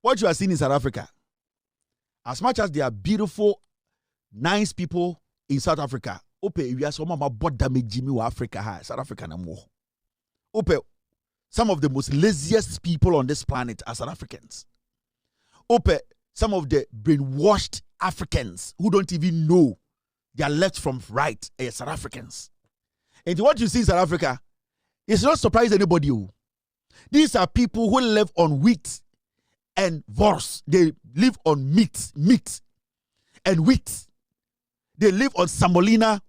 What you are seeing in South Africa, as much as they are beautiful, nice people in South Africa, we are some about damage Jimmy Africa, South Africa no more. Some of the most laziest people on this planet are South Africans. Some of the brainwashed Africans who don't even know their left from right are South Africans. And what you see in South Africa, it's not surprise anybody. These are people who live on wheat and wors. They live on meat and wheat. They live on semolina,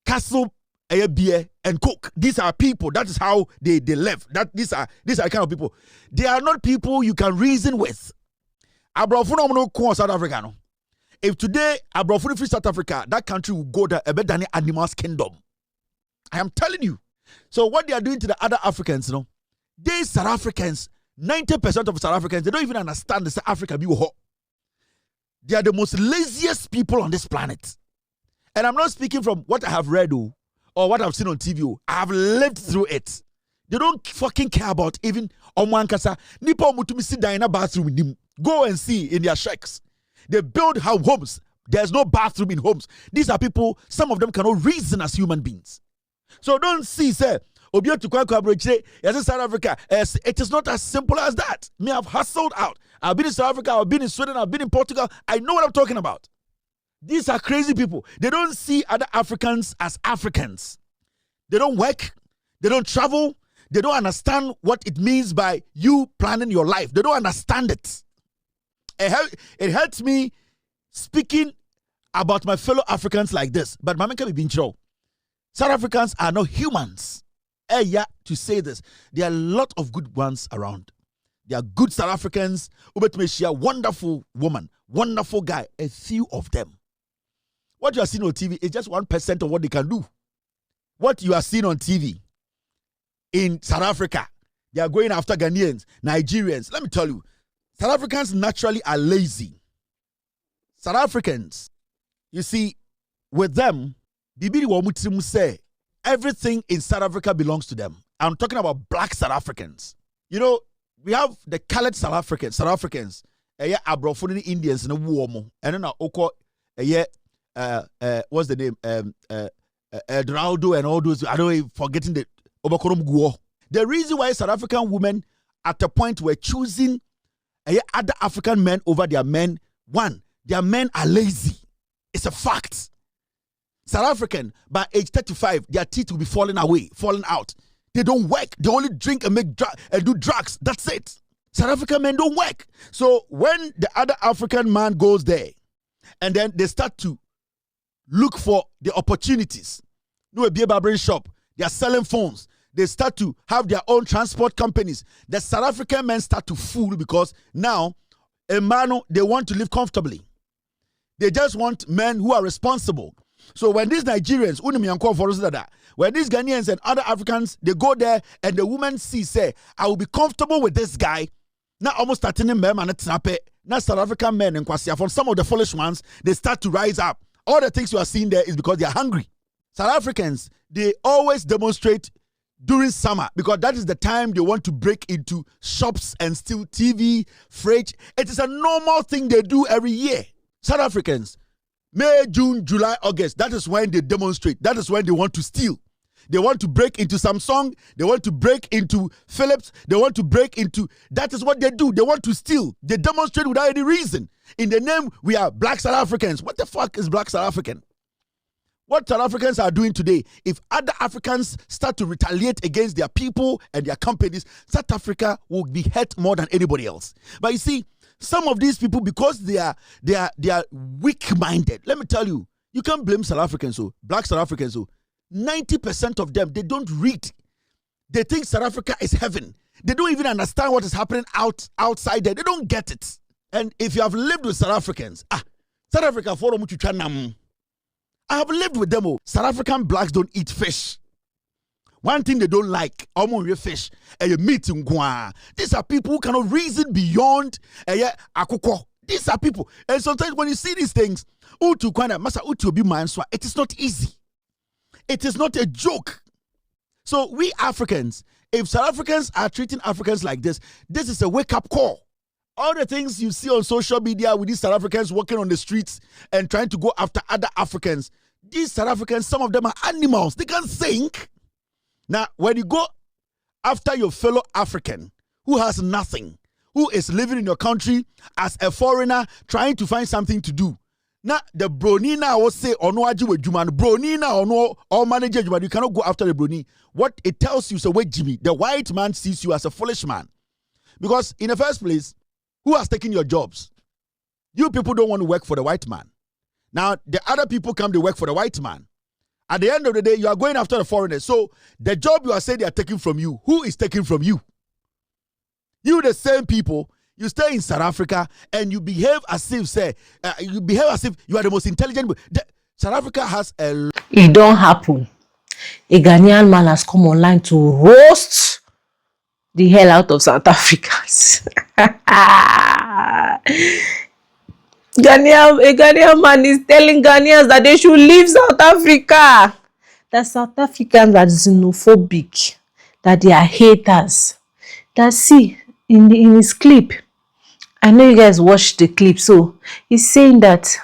castle, beer, and coke. These are people. That is how they live. These are the kind of people. They are not people you can reason with. South Africa, no. If today Abrofuni free South Africa, that country will go to a better than animals kingdom. I am telling you. So what they are doing to the other Africans, you know, these South Africans, 90% of South Africans, they don't even understand the South Africa be hot. They are the most laziest people on this planet. And I'm not speaking from what I have read or what I've seen on TV. I have lived through it. They don't fucking care about even Omwankasa. Nipo mutumi sit down in a bathroom with them. Go and see in their shacks. They build homes. There's no bathroom in homes. These are people, some of them cannot reason as human beings. So don't see, say, South Africa. It is not as simple as that. Me, I've hustled out. I've been in South Africa, I've been in Sweden, I've been in Portugal. I know what I'm talking about. These are crazy people. They don't see other Africans as Africans. They don't work. They don't travel. They don't understand what it means by you planning your life. They don't understand it. It hurts me speaking about my fellow Africans like this. But Mama can be South Africans are not humans. To say this, there are a lot of good ones around. There are good South Africans. Wonderful woman, wonderful guy. A few of them. What you are seeing on TV is just 1% of what they can do. What you are seeing on TV in South Africa, they are going after Ghanaians, Nigerians. Let me tell you, South Africans naturally are lazy. South Africans, you see, with them, Bibiri Wamutimu say, everything in South Africa belongs to them. I'm talking about black South Africans. You know, we have the colored South Africans, Abrofuni Indians in a warm, and then Oko, what's the name? Edraldo and all those. I don't even forgetting the Obakorum Guo. The reason why South African women at a point were choosing other African men over their men, one, their men are lazy. It's a fact. South African, by age 35, their teeth will be falling out. They don't work. They only drink and do drugs. That's it. South African men don't work. So when the other African man goes there, and then they start to look for the opportunities. No, a beer barbering shop. They are selling phones. They start to have their own transport companies. The South African men start to fool because now, they want to live comfortably. They just want men who are responsible. So when these Nigerians, when these Ghanaians and other Africans, they go there and the women say, I will be comfortable with this guy. Now almost starting in men and now South African men and from some of the foolish ones, they start to rise up. All the things you are seeing there is because they are hungry. South Africans, they always demonstrate during summer because that is the time they want to break into shops and steal TV, fridge. It is a normal thing they do every year. South Africans, May, June, July, August, that is when they demonstrate. That is when they want to steal. They want to break into Samsung. They want to break into Philips. They want to break into... That is what they do. They want to steal. They demonstrate without any reason. In the name, we are black South Africans. What the fuck is black South African? What South Africans are doing today, if other Africans start to retaliate against their people and their companies, South Africa will be hurt more than anybody else. But you see, some of these people, because they are weak-minded, let me tell you, you can't blame South Africans, black South Africans, 90% of them, they don't read. They think South Africa is heaven. They don't even understand what is happening outside there. They don't get it. And if you have lived with South Africans, South Africa, I have lived with them. South African blacks don't eat fish. One thing they don't like, fish, meat. These are people who cannot reason beyond akoko. These are people. And sometimes when you see these things, it is not easy. It is not a joke. So we Africans, if South Africans are treating Africans like this, this is a wake-up call. All the things you see on social media with these South Africans walking on the streets and trying to go after other Africans, these South Africans, some of them are animals. They can think. Now, when you go after your fellow African who has nothing, who is living in your country as a foreigner trying to find something to do. Now, the Bronina will say, or no, Bronina or no, or manager, you cannot go after the Broni. What it tells you, so wait, Jimmy, the white man sees you as a foolish man. Because in the first place, who has taken your jobs? You people don't want to work for the white man. Now, the other people come, they work for the white man. At the end of the day, you are going after the foreigners. So, the job you are saying they are taking from you, who is taking from you? You, the same people, you stay in South Africa and you behave as if, you are the most intelligent. South Africa has a... It don't happen. A Ghanaian man has come online to roast the hell out of South Africans. A Ghanaian man is telling Ghanaians that they should leave South Africa. That South Africans are xenophobic. That they are haters. That see, in his clip, I know you guys watched the clip, so he's saying that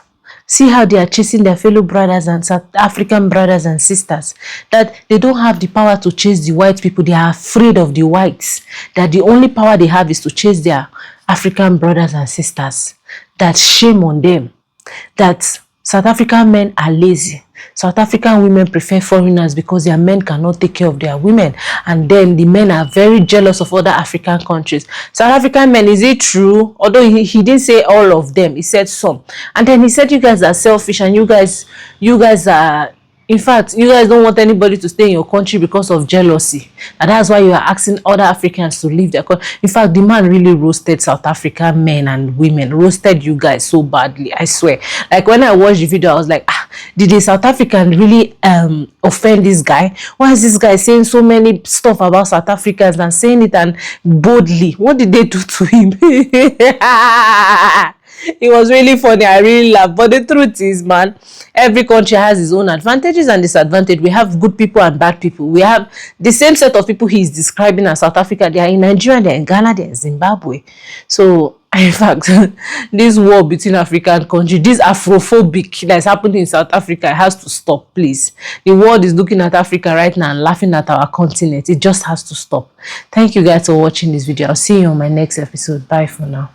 see how they are chasing their fellow brothers and South African brothers and sisters, that they don't have the power to chase the white people. They are afraid of the whites, that the only power they have is to chase their African brothers and sisters. That shame on them. That South African men are lazy. South African women prefer foreigners because their men cannot take care of their women. And then the men are very jealous of other African countries. South African men, is it true? Although he didn't say all of them, he said some. And then he said you guys are selfish and you guys are... In fact, you guys don't want anybody to stay in your country because of jealousy. And that's why you are asking other Africans to leave their country. In fact, the man really roasted South African men and women. Roasted you guys so badly, I swear. Like when I watched the video, I was like, did the South African really offend this guy? Why is this guy saying so many stuff about South Africans and saying it and boldly? What did they do to him? It was really funny. I really laughed. But the truth is, man, every country has its own advantages and disadvantages. We have good people and bad people. We have the same set of people he's describing as South Africa. They are in Nigeria, they are in Ghana, they are in Zimbabwe. So, in fact, this war between African countries, this Afrophobic that is happening in South Africa, has to stop, please. The world is looking at Africa right now and laughing at our continent. It just has to stop. Thank you guys for watching this video. I'll see you on my next episode. Bye for now.